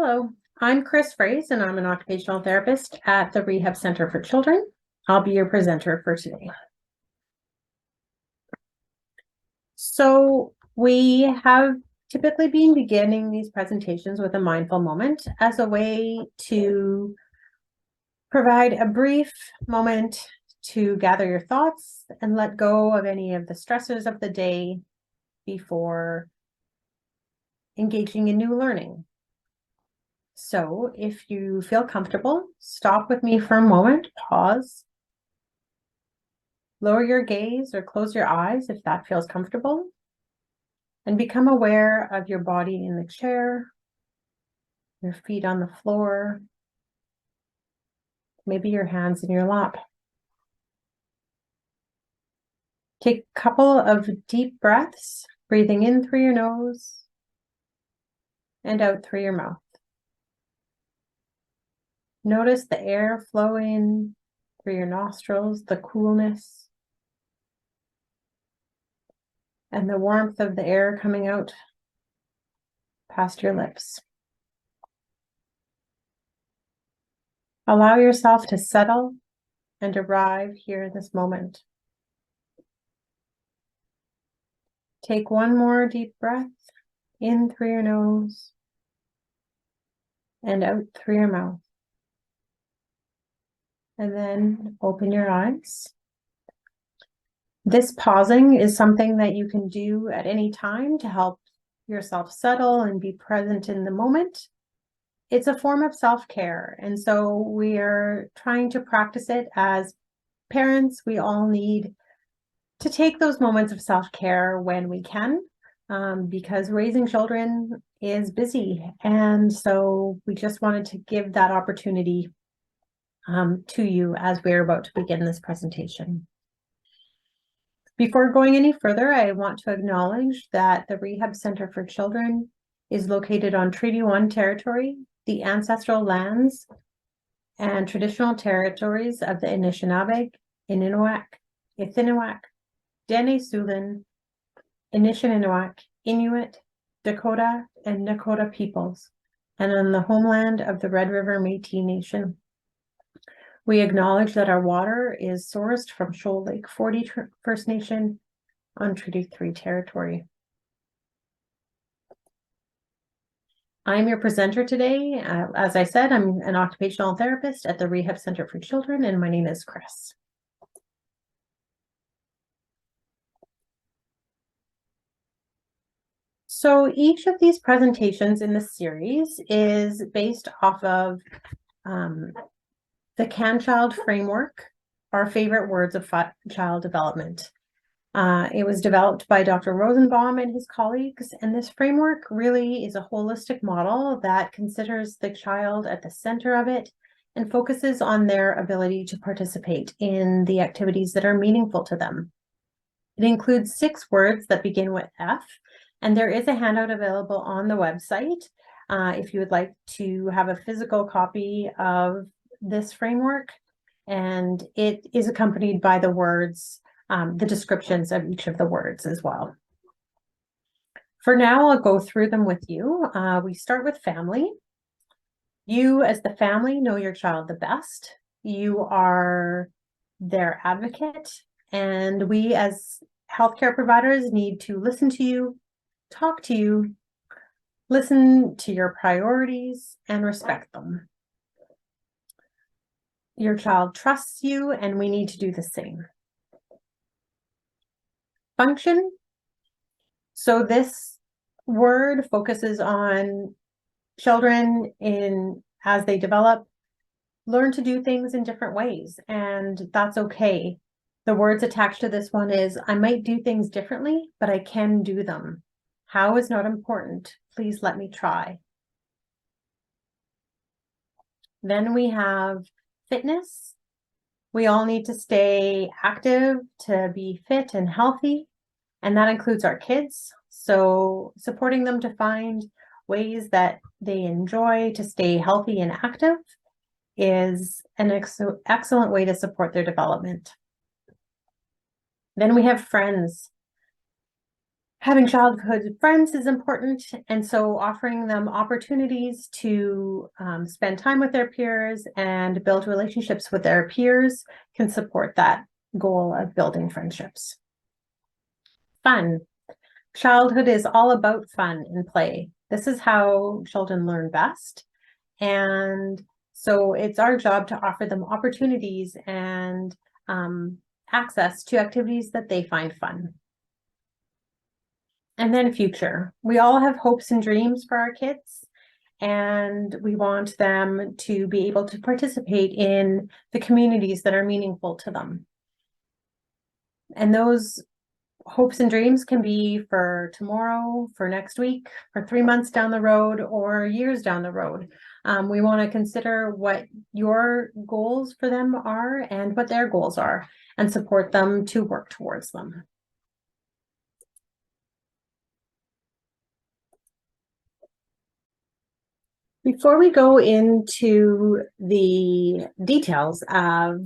Hello, I'm Chris Fraze, and I'm an occupational therapist at the Rehab Center for Children. I'll be your presenter for today. So we have typically been beginning these presentations with a mindful moment as a way to provide a brief moment to gather your thoughts and let go of any of the stressors of the day before engaging in new learning. So if you feel comfortable, stop with me for a moment, pause, lower your gaze or close your eyes if that feels comfortable, and become aware of your body in the chair, your feet on the floor, maybe your hands in your lap. Take a couple of deep breaths, breathing in through your nose and out through your mouth. Notice the air flow in through your nostrils, the coolness, and the warmth of the air coming out past your lips. Allow yourself to settle and arrive here in this moment. Take one more deep breath in through your nose and out through your mouth. And then open your eyes. This pausing is something that you can do at any time to help yourself settle and be present in the moment. It's a form of self-care, and so we are trying to practice it as parents. We all need to take those moments of self-care when we can, because raising children is busy, and so we just wanted to give that opportunity to you as we're about to begin this presentation. Before going any further, I want to acknowledge that the Rehab Center for Children is located on Treaty 1 territory, the ancestral lands and traditional territories of the Anishinaabe, Innuak, Ithiniwak, Dene Sulin, Anishinaabe, Inuit, Dakota, and Nakota peoples, and on the homeland of the Red River Métis Nation. We acknowledge that our water is sourced from Shoal Lake 40 First Nation on Treaty 3 territory. I'm your presenter today. As I said, I'm an occupational therapist at the Rehab Center for Children, and my name is Chris. So each of these presentations in the series is based off of the CanChild framework, our favorite words of child development. It was developed by Dr. Rosenbaum and his colleagues, and this framework really is a holistic model that considers the child at the center of it and focuses on their ability to participate in the activities that are meaningful to them. It includes 6 words that begin with F, and there is a handout available on the website if you would like to have a physical copy of this framework, and it is accompanied by the words, the descriptions of each of the words as well. For now, I'll go through them with you. We start with family. You as the family know your child the best. You are their advocate, and we as healthcare providers need to listen to you, talk to you, listen to your priorities, and respect them. Your child trusts you, and we need to do the same. Function. So this word focuses on children as they develop, learn to do things in different ways, and that's okay. The words attached to this one is, I might do things differently, but I can do them. How is not important. Please let me try. Then we have fitness. We all need to stay active to be fit and healthy, and that includes our kids. So supporting them to find ways that they enjoy to stay healthy and active is an excellent way to support their development. Then we have friends. Having childhood friends is important, and so offering them opportunities to spend time with their peers and build relationships with their peers can support that goal of building friendships. Fun. Childhood is all about fun and play. This is how children learn best. And so it's our job to offer them opportunities and access to activities that they find fun. And then future. We all have hopes and dreams for our kids, and we want them to be able to participate in the communities that are meaningful to them. And those hopes and dreams can be for tomorrow, for next week, for 3 months down the road, or years down the road. We want to consider what your goals for them are and what their goals are, and support them to work towards them. Before we go into the details of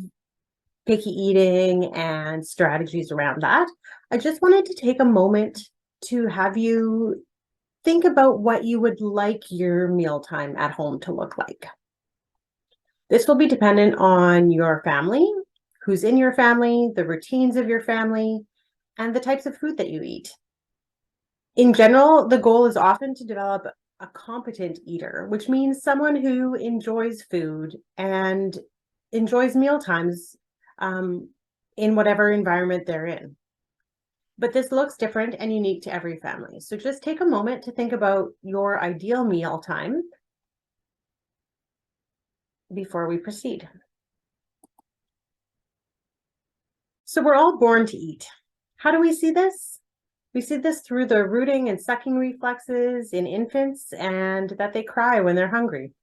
picky eating and strategies around that, I just wanted to take a moment to have you think about what you would like your mealtime at home to look like. This will be dependent on your family, who's in your family, the routines of your family, and the types of food that you eat. In general, the goal is often to develop a competent eater, which means someone who enjoys food and enjoys meal times in whatever environment they're in. But this looks different and unique to every family. So just take a moment to think about your ideal meal time before we proceed. So we're all born to eat. How do we see this? We see this through the rooting and sucking reflexes in infants, and that they cry when they're hungry.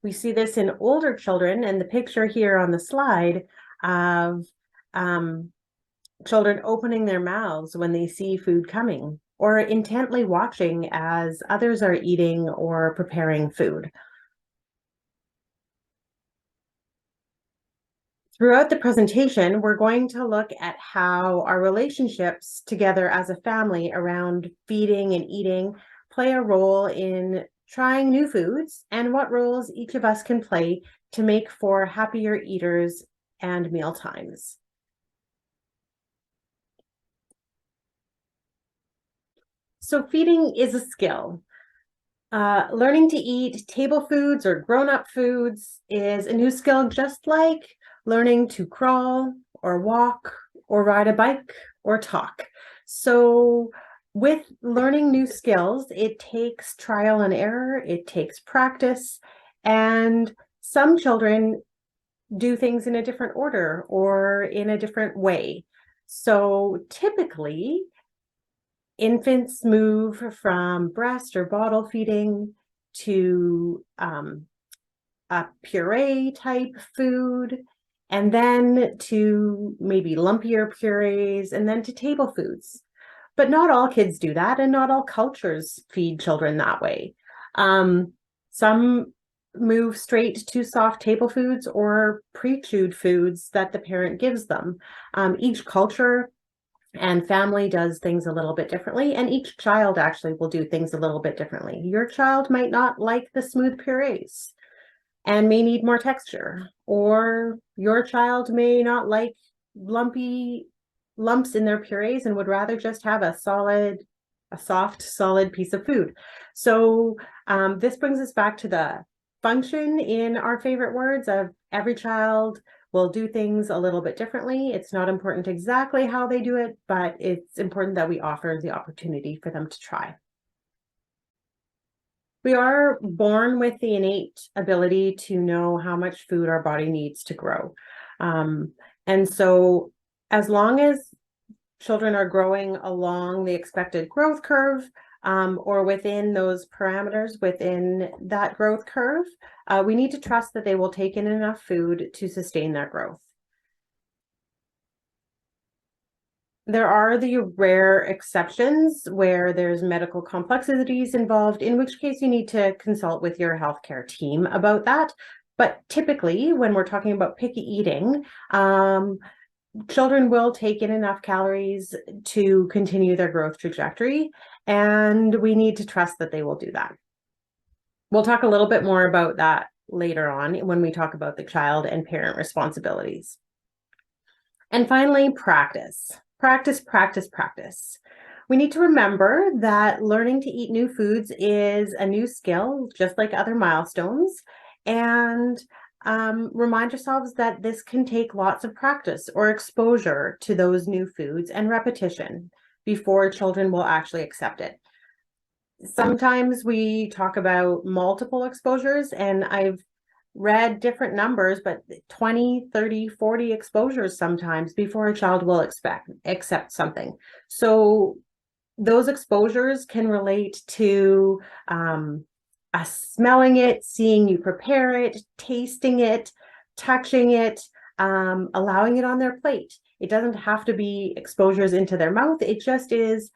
We see this in older children, and the picture here on the slide of children opening their mouths when they see food coming, or intently watching as others are eating or preparing food. Throughout the presentation, we're going to look at how our relationships together as a family around feeding and eating play a role in trying new foods, and what roles each of us can play to make for happier eaters and meal times. So feeding is a skill. Learning to eat table foods or grown-up foods is a new skill, just like learning to crawl or walk or ride a bike or talk. So with learning new skills, it takes trial and error, it takes practice, and some children do things in a different order or in a different way. So typically, infants move from breast or bottle feeding to a puree type food, and then to maybe lumpier purees, and then to table foods. But not all kids do that, and not all cultures feed children that way. Some move straight to soft table foods or pre-chewed foods that the parent gives them. Each culture and family does things a little bit differently, and each child actually will do things a little bit differently. Your child might not like the smooth purees and may need more texture, or your child may not like lumpy lumps in their purees and would rather just have a soft, solid piece of food. So this brings us back to the function in our favorite words of every child will do things a little bit differently. It's not important exactly how they do it, but it's important that we offer the opportunity for them to try. We are born with the innate ability to know how much food our body needs to grow. And so as long as children are growing along the expected growth curve, or within those parameters within that growth curve, we need to trust that they will take in enough food to sustain their growth. There are the rare exceptions where there's medical complexities involved, in which case you need to consult with your healthcare team about that. But typically, when we're talking about picky eating, children will take in enough calories to continue their growth trajectory, and we need to trust that they will do that. We'll talk a little bit more about that later on when we talk about the child and parent responsibilities. And finally, practice. Practice, practice, practice. We need to remember that learning to eat new foods is a new skill, just like other milestones. And remind yourselves that this can take lots of practice or exposure to those new foods and repetition before children will actually accept it. Sometimes we talk about multiple exposures, and I've read different numbers, but 20, 30, 40 exposures sometimes before a child will accept something. So those exposures can relate to us smelling it, seeing you prepare it, tasting it, touching it, allowing it on their plate. It doesn't have to be exposures into their mouth. It just is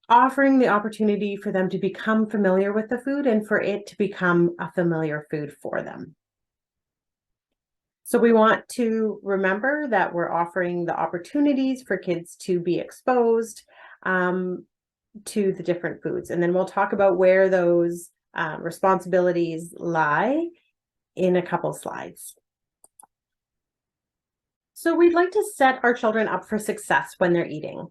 offering the opportunity for them to become familiar with the food and for it to become a familiar food for them. So we want to remember that we're offering the opportunities for kids to be exposed to the different foods. And then we'll talk about where those responsibilities lie in a couple slides. So we'd like to set our children up for success when they're eating.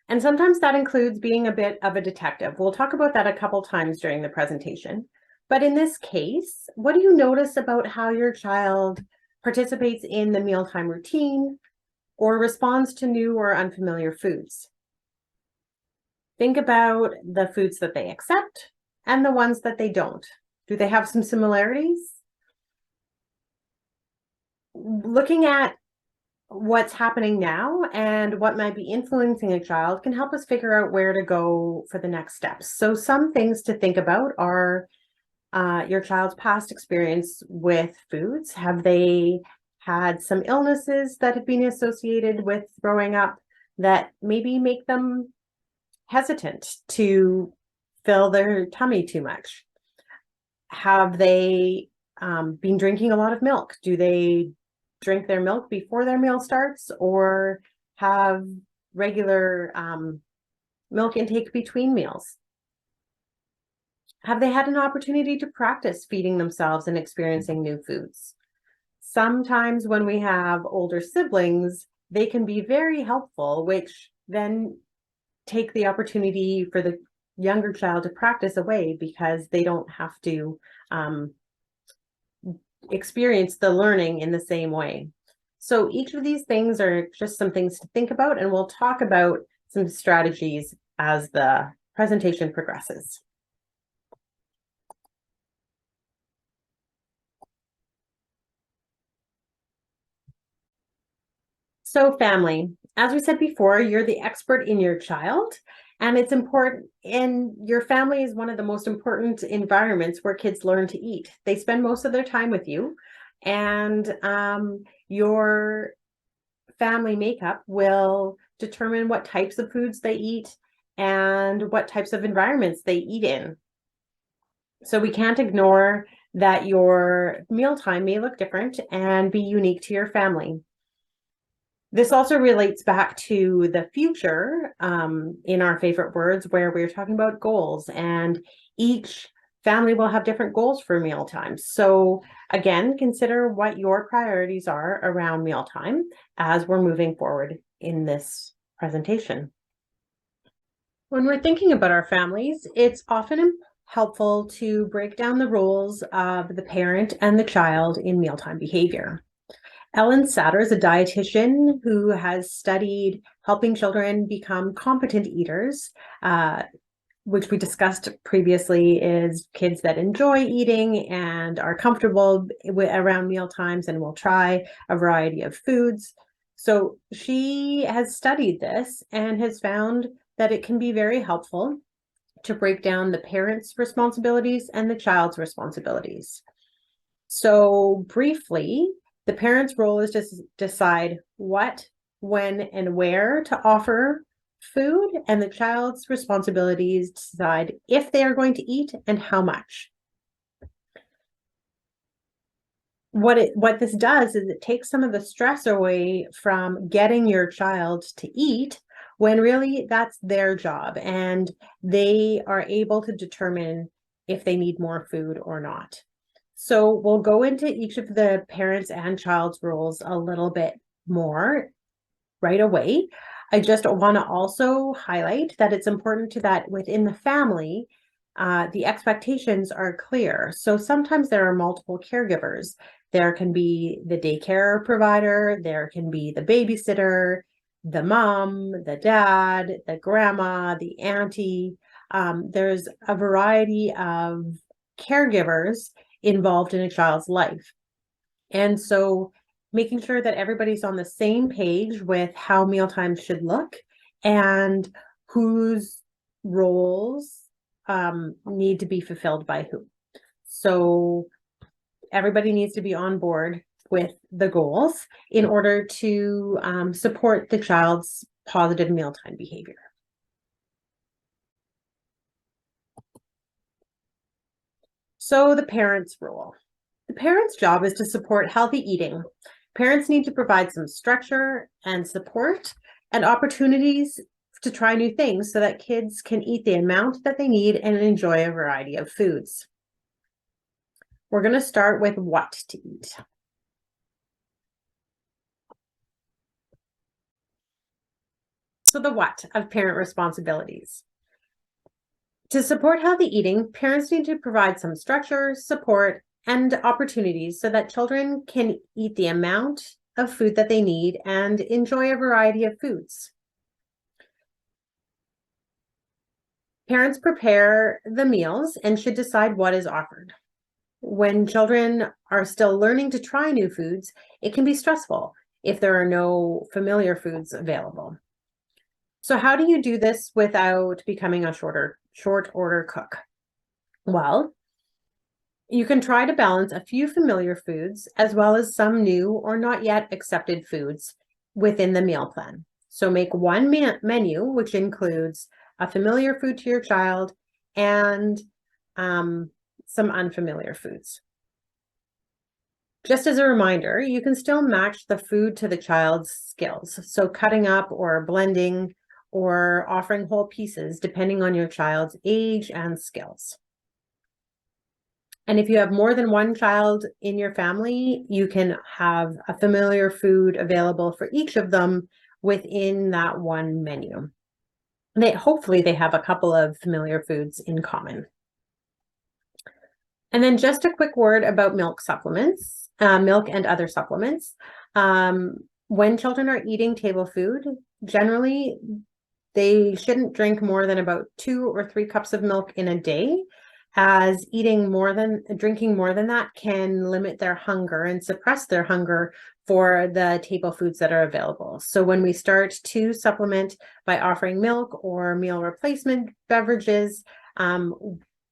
And sometimes that includes being a bit of a detective. We'll talk about that a couple times during the presentation. But in this case, what do you notice about how your child participates in the mealtime routine or responds to new or unfamiliar foods? Think about the foods that they accept and the ones that they don't. Do they have some similarities? Looking at what's happening now and what might be influencing a child can help us figure out where to go for the next steps. So some things to think about are your child's past experience with foods. Have they had some illnesses that have been associated with growing up that maybe make them hesitant to fill their tummy too much? Have they been drinking a lot of milk? Do they drink their milk before their meal starts or have regular milk intake between meals? Have they had an opportunity to practice feeding themselves and experiencing new foods? Sometimes when we have older siblings, they can be very helpful, which then take the opportunity for the younger child to practice away because they don't have to experience the learning in the same way. So each of these things are just some things to think about, and we'll talk about some strategies as the presentation progresses. So family, as we said before, you're the expert in your child, and it's important, and your family is one of the most important environments where kids learn to eat. They spend most of their time with you, and your family makeup will determine what types of foods they eat and what types of environments they eat in. So we can't ignore that your mealtime may look different and be unique to your family. This also relates back to the future in our favorite words, where we're talking about goals, and each family will have different goals for meal times. So again, consider what your priorities are around mealtime as we're moving forward in this presentation. When we're thinking about our families, it's often helpful to break down the roles of the parent and the child in mealtime behavior. Ellen Satter is a dietitian who has studied helping children become competent eaters, which we discussed previously is kids that enjoy eating and are comfortable around meal times and will try a variety of foods. So she has studied this and has found that it can be very helpful to break down the parent's responsibilities and the child's responsibilities. So briefly, the parent's role is to decide what, when, and where to offer food, and the child's responsibility is to decide if they are going to eat and how much. what this does is it takes some of the stress away from getting your child to eat when really that's their job and they are able to determine if they need more food or not. So we'll go into each of the parents and child's roles a little bit more right away. I just want to also highlight that it's important to that within the family, the expectations are clear. So sometimes there are multiple caregivers. There can be the daycare provider, there can be the babysitter, the mom, the dad, the grandma, the auntie. There's a variety of caregivers involved in a child's life. And so making sure that everybody's on the same page with how mealtimes should look and whose roles need to be fulfilled by who. So everybody needs to be on board with the goals in order to support the child's positive mealtime behavior. So the parent's role. The parent's job is to support healthy eating. Parents need to provide some structure and support and opportunities to try new things so that kids can eat the amount that they need and enjoy a variety of foods. We're going to start with what to eat. So the what of parent responsibilities. To support healthy eating, parents need to provide some structure, support, and opportunities so that children can eat the amount of food that they need and enjoy a variety of foods. Parents prepare the meals and should decide what is offered. When children are still learning to try new foods, it can be stressful if there are no familiar foods available. So how do you do this without becoming a short order cook? Well, you can try to balance a few familiar foods as well as some new or not yet accepted foods within the meal plan. So make one menu, which includes a familiar food to your child and some unfamiliar foods. Just as a reminder, you can still match the food to the child's skills. So cutting up or blending or offering whole pieces depending on your child's age and skills. And if you have more than one child in your family, you can have a familiar food available for each of them within that one menu. Hopefully they have a couple of familiar foods in common. And then just a quick word about milk supplements, milk and other supplements. When children are eating table food, generally they shouldn't drink more than about 2 or 3 cups of milk in a day, as drinking more than that can limit their hunger and suppress their hunger for the table foods that are available. So when we start to supplement by offering milk or meal replacement beverages,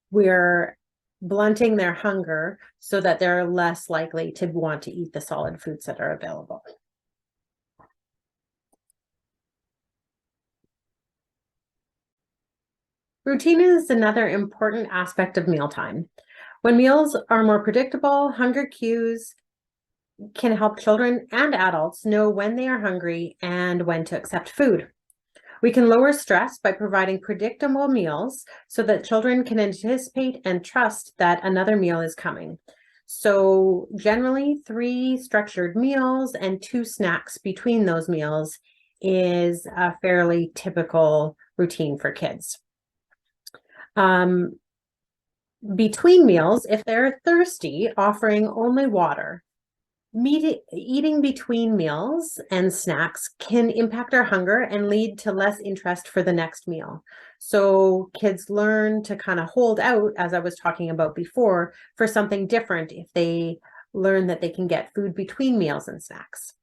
we're blunting their hunger so that they're less likely to want to eat the solid foods that are available. Routine is another important aspect of mealtime. When meals are more predictable, hunger cues can help children and adults know when they are hungry and when to accept food. We can lower stress by providing predictable meals so that children can anticipate and trust that another meal is coming. So generally 3 structured meals and 2 snacks between those meals is a fairly typical routine for kids. Between meals, if they're thirsty, offering only water. Eating between meals and snacks can impact our hunger and lead to less interest for the next meal. So kids learn to kind of hold out, as I was talking about before, for something different if they learn that they can get food between meals and snacks.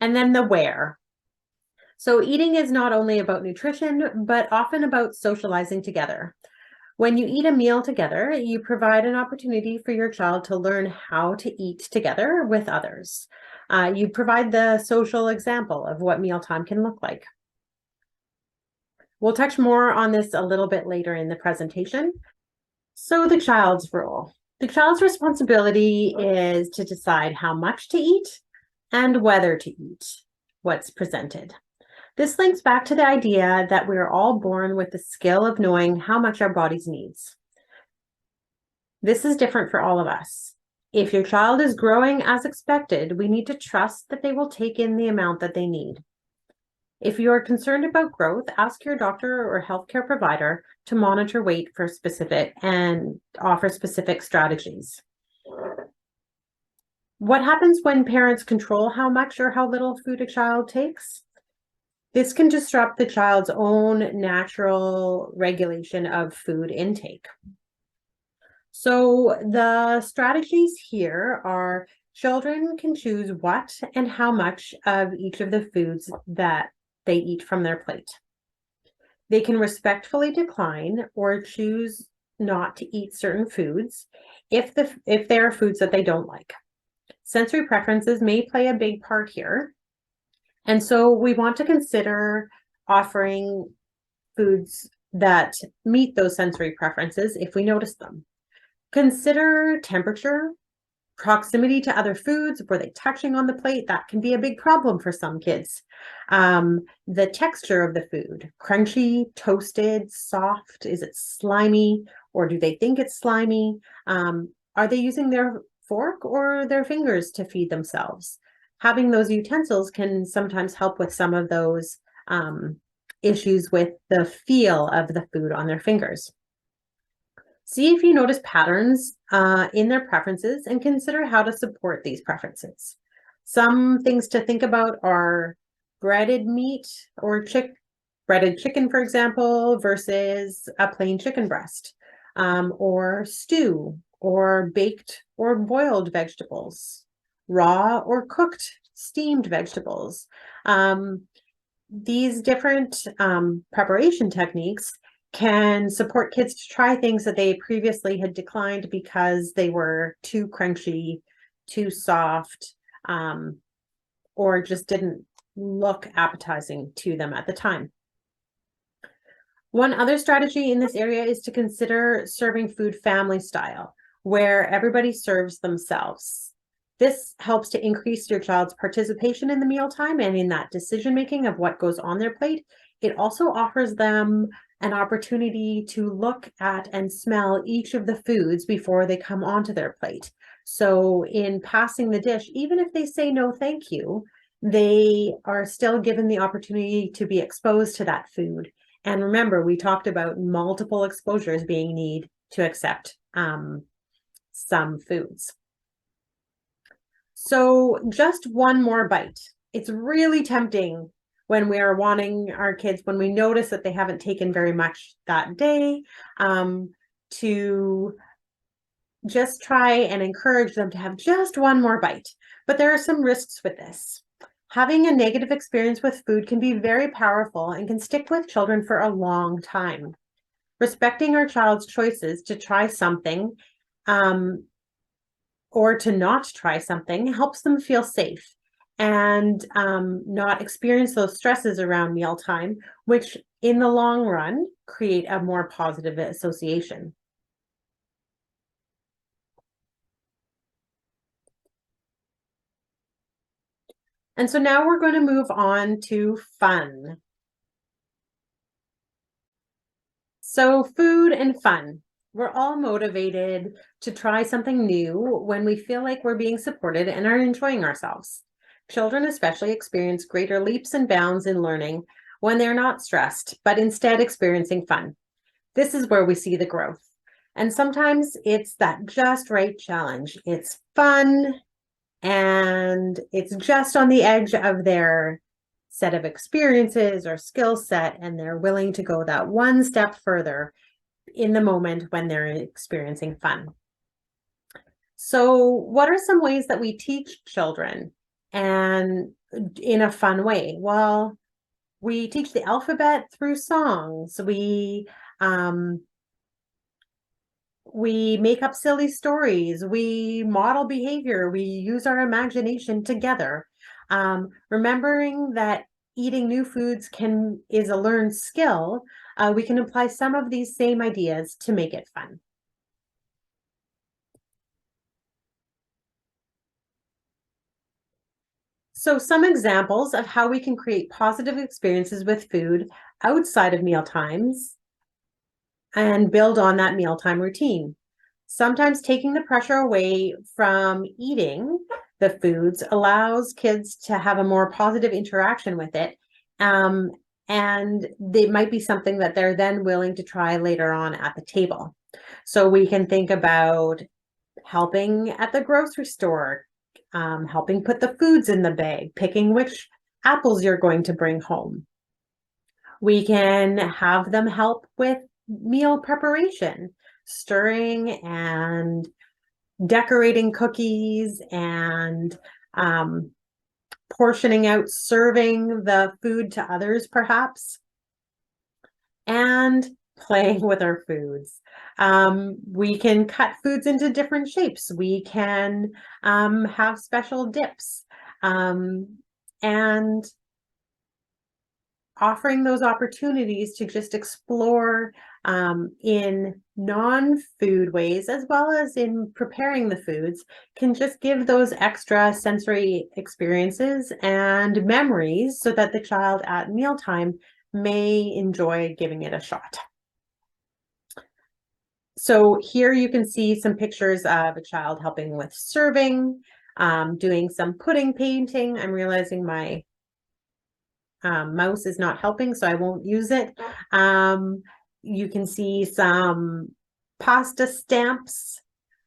And then the where. So eating is not only about nutrition, but often about socializing together. When you eat a meal together, you provide an opportunity for your child to learn how to eat together with others. You provide the social example of what mealtime can look like. We'll touch more on this a little bit later in the presentation. So the child's role. The child's responsibility is to decide how much to eat and whether to eat what's presented. This links back to the idea that we're all born with the skill of knowing how much our bodies needs. This is different for all of us. If your child is growing as expected, we need to trust that they will take in the amount that they need. If you are concerned about growth, ask your doctor or healthcare provider to monitor weight for specific and offer specific strategies. What happens when parents control how much or how little food a child takes? This can disrupt the child's own natural regulation of food intake. So the strategies here are children can choose what and how much of each of the foods that they eat from their plate. They can respectfully decline or choose not to eat certain foods if there are foods that they don't like. Sensory preferences may play a big part here. And so we want to consider offering foods that meet those sensory preferences if we notice them. Consider temperature, proximity to other foods. Were they touching on the plate? That can be a big problem for some kids. The texture of the food, crunchy, toasted, soft, is it slimy, or do they think it's slimy? Are they using their fork or their fingers to feed themselves? Having those utensils can sometimes help with some of those issues with the feel of the food on their fingers. See if you notice patterns in their preferences and consider how to support these preferences. Some things to think about are breaded meat or breaded chicken, for example, versus a plain chicken breast, or stew, or baked or boiled vegetables, raw or cooked steamed vegetables. These different preparation techniques can support kids to try things that they previously had declined because they were too crunchy, too soft, or just didn't look appetizing to them at the time. One other strategy in this area is to consider serving food family style, where everybody serves themselves. This helps to increase your child's participation in the mealtime and in that decision-making of what goes on their plate. It also offers them an opportunity to look at and smell each of the foods before they come onto their plate. So in passing the dish, even if they say no thank you, they are still given the opportunity to be exposed to that food. And remember, we talked about multiple exposures being needed to accept some foods. So just one more bite. It's really tempting when we are wanting our kids, when we notice that they haven't taken very much that day, to just try and encourage them to have just one more bite. But there are some risks with this. Having a negative experience with food can be very powerful and can stick with children for a long time. Respecting our child's choices to try something or to not try something helps them feel safe and not experience those stresses around mealtime, which in the long run create a more positive association. And so now we're going to move on to fun. So food and fun. We're all motivated to try something new when we feel like we're being supported and are enjoying ourselves. Children especially experience greater leaps and bounds in learning when they're not stressed, but instead experiencing fun. This is where we see the growth. And sometimes it's that just right challenge. It's fun and it's just on the edge of their set of experiences or skill set, and they're willing to go that one step further in the moment when they're experiencing fun. So what are some ways that we teach children and in a fun way? Well, we teach the alphabet through songs. We make up silly stories. We model behavior. We use our imagination together. Remembering that eating new foods is a learned skill, we can apply some of these same ideas to make it fun. So some examples of how we can create positive experiences with food outside of meal times and build on that mealtime routine. Sometimes taking the pressure away from eating the foods allows kids to have a more positive interaction with it. And they might be something that they're then willing to try later on at the table. So we can think about helping at the grocery store, helping put the foods in the bag, picking which apples you're going to bring home. We can have them help with meal preparation, stirring and decorating cookies and portioning out, serving the food to others, perhaps, and playing with our foods. We can cut foods into different shapes. We can have special dips, and offering those opportunities to just explore in non-food ways, as well as in preparing the foods, can just give those extra sensory experiences and memories so that the child at mealtime may enjoy giving it a shot. So here you can see some pictures of a child helping with serving, doing some pudding painting. I'm realizing my mouse is not helping, so I won't use it. You can see some pasta stamps,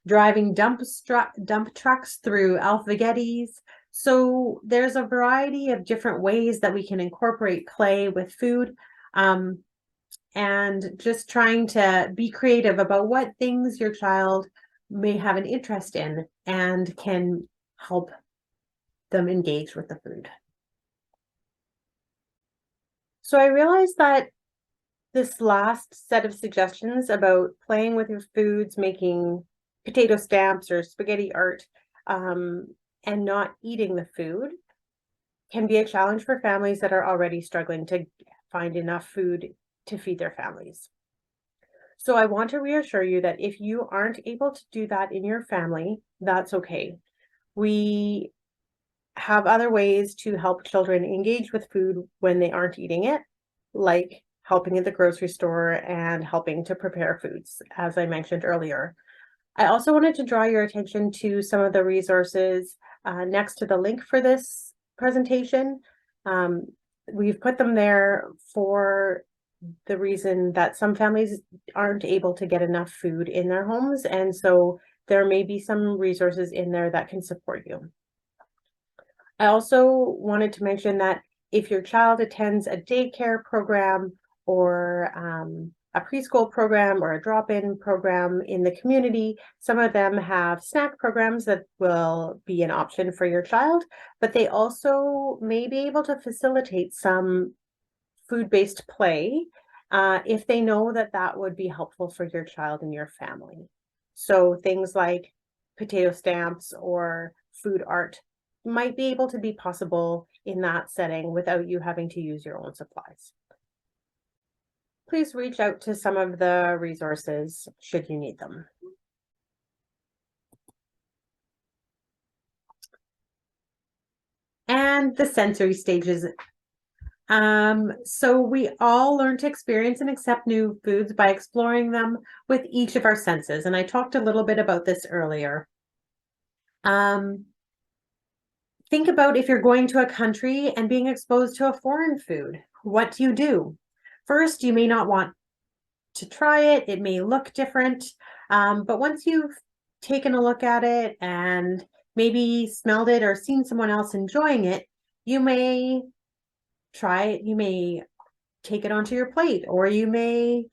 driving dump trucks through alphagettis. So there's a variety of different ways that we can incorporate play with food, and just trying to be creative about what things your child may have an interest in and can help them engage with the food. So I realized that this last set of suggestions about playing with your foods, making potato stamps or spaghetti art, and not eating the food can be a challenge for families that are already struggling to find enough food to feed their families. So I want to reassure you that if you aren't able to do that in your family, that's okay. We have other ways to help children engage with food when they aren't eating it, like helping at the grocery store and helping to prepare foods, as I mentioned earlier. I also wanted to draw your attention to some of the resources next to the link for this presentation. We've put them there for the reason that some families aren't able to get enough food in their homes, and so there may be some resources in there that can support you. I also wanted to mention that if your child attends a daycare program or a preschool program or a drop-in program in the community, some of them have snack programs that will be an option for your child, but they also may be able to facilitate some food-based play if they know that that would be helpful for your child and your family. So things like potato stamps or food art might be able to be possible in that setting without you having to use your own supplies. Please reach out to some of the resources should you need them. And the sensory stages. So we all learn to experience and accept new foods by exploring them with each of our senses. And I talked a little bit about this earlier. Think about if you're going to a country and being exposed to a foreign food. What do? First, you may not want to try it. It may look different. But once you've taken a look at it and maybe smelled it or seen someone else enjoying it, you may try it. You may take it onto your plate, or you may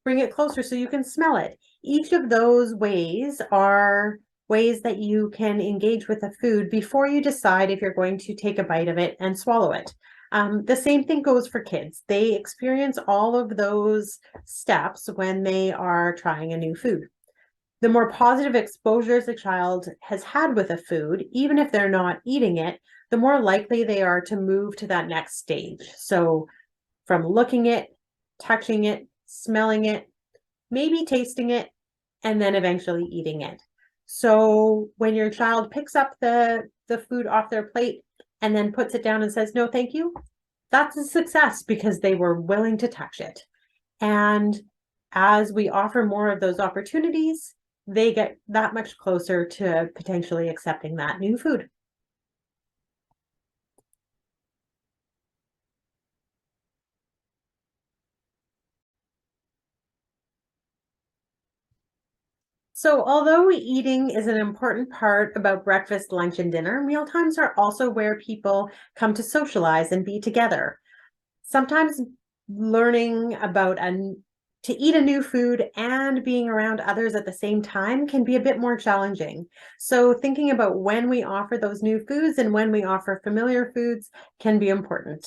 bring it closer so you can smell it. Each of those ways are ways that you can engage with the food before you decide if you're going to take a bite of it and swallow it. The same thing goes for kids. They experience all of those steps when they are trying a new food. The more positive exposures a child has had with a food, even if they're not eating it, the more likely they are to move to that next stage. So from looking it, touching it, smelling it, maybe tasting it, and then eventually eating it. So when your child picks up the food off their plate and then puts it down and says, no, thank you, that's a success because they were willing to touch it. And as we offer more of those opportunities, they get that much closer to potentially accepting that new food. So although eating is an important part about breakfast, lunch, and dinner, mealtimes are also where people come to socialize and be together. Sometimes learning about to eat a new food and being around others at the same time can be a bit more challenging. So thinking about when we offer those new foods and when we offer familiar foods can be important.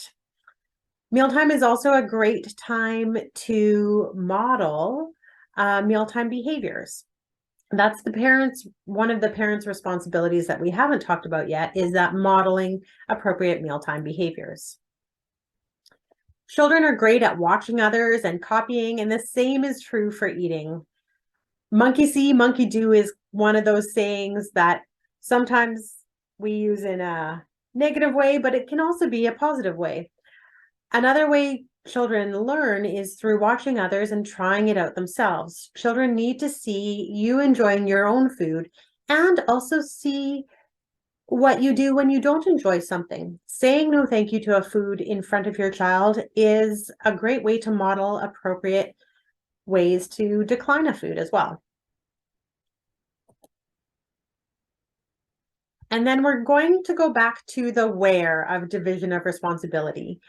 Mealtime is also a great time to model mealtime behaviors. That's one of the parents' responsibilities that we haven't talked about yet is that modeling appropriate mealtime behaviors. Children are great at watching others and copying, and the same is true for eating. Monkey see, monkey do is one of those sayings that sometimes we use in a negative way, but it can also be a positive way. Another way children learn is through watching others and trying it out themselves. Children need to see you enjoying your own food and also see what you do when you don't enjoy something. Saying no thank you to a food in front of your child is a great way to model appropriate ways to decline a food as well. And then we're going to go back to the where of division of responsibility.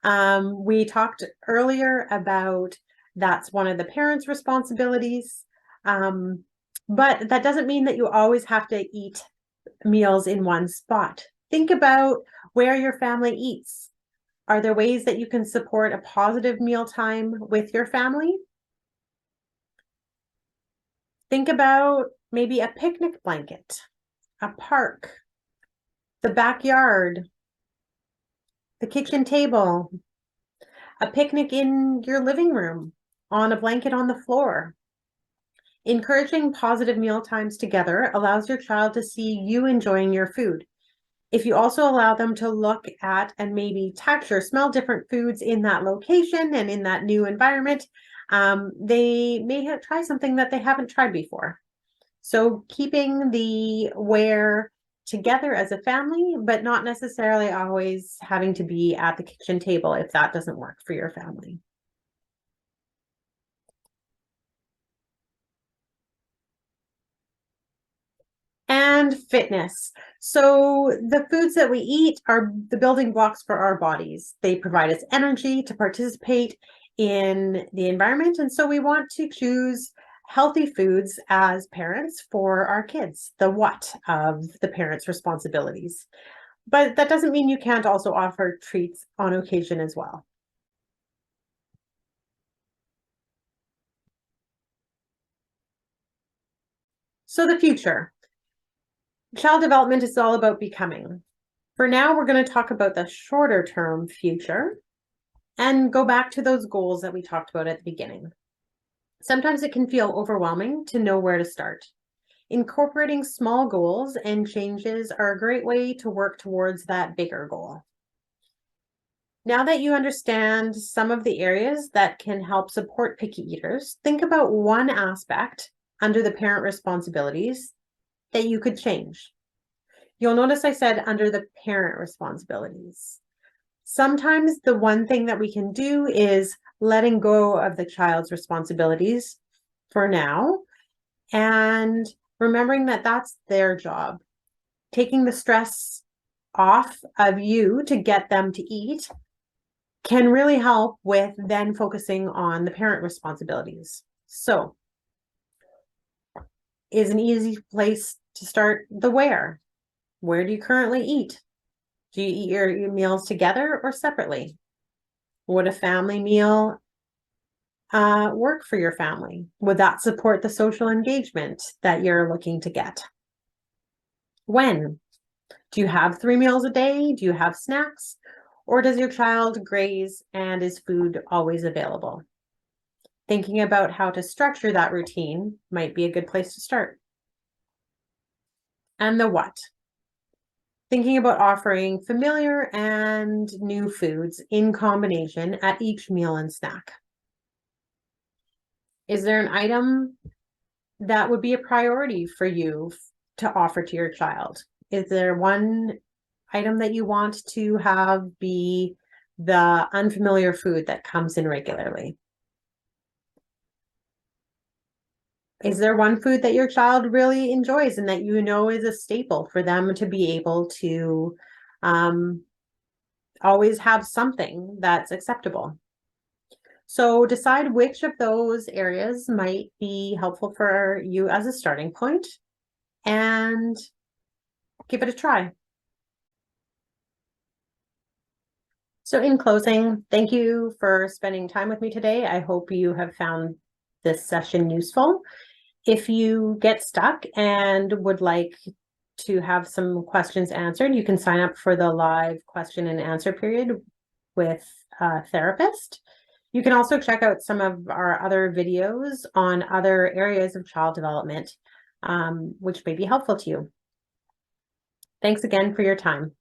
We talked earlier about that's one of the parents' responsibilities, but that doesn't mean that you always have to eat meals in one spot. Think about where your family eats. Are there ways that you can support a positive mealtime with your family? Think about maybe a picnic blanket, a park, the backyard, the kitchen table, a picnic in your living room, on a blanket on the floor. Encouraging positive meal times together allows your child to see you enjoying your food. If you also allow them to look at and maybe touch or smell different foods in that location and in that new environment, they may try something that they haven't tried before. So keeping the where together as a family, but not necessarily always having to be at the kitchen table if that doesn't work for your family. And fitness. So the foods that we eat are the building blocks for our bodies. They provide us energy to participate in the environment. And so we want to choose healthy foods as parents for our kids, the what of the parents' responsibilities. But that doesn't mean you can't also offer treats on occasion as well. So the future. Child development is all about becoming. For now, we're going to talk about the shorter term future and go back to those goals that we talked about at the beginning. Sometimes it can feel overwhelming to know where to start. Incorporating small goals and changes are a great way to work towards that bigger goal. Now that you understand some of the areas that can help support picky eaters, think about one aspect under the parent responsibilities that you could change. You'll notice I said under the parent responsibilities. Sometimes the one thing that we can do is letting go of the child's responsibilities for now and remembering that that's their job. Taking the stress off of you to get them to eat can really help with then focusing on the parent responsibilities. So is an easy place to start the where. Where do you currently eat? Do you eat your meals together or separately? Would a family meal work for your family? Would that support the social engagement that you're looking to get? When? Do you have 3 meals a day? Do you have snacks? Or does your child graze and is food always available? Thinking about how to structure that routine might be a good place to start. And the what? Thinking about offering familiar and new foods in combination at each meal and snack. Is there an item that would be a priority for you to offer to your child? Is there one item that you want to have be the unfamiliar food that comes in regularly? Is there one food that your child really enjoys and that you know is a staple for them to be able to always have something that's acceptable? So decide which of those areas might be helpful for you as a starting point and give it a try. So in closing, thank you for spending time with me today. I hope you have found this session useful. If you get stuck and would like to have some questions answered, you can sign up for the live question and answer period with a therapist. You can also check out some of our other videos on other areas of child development, which may be helpful to you. Thanks again for your time.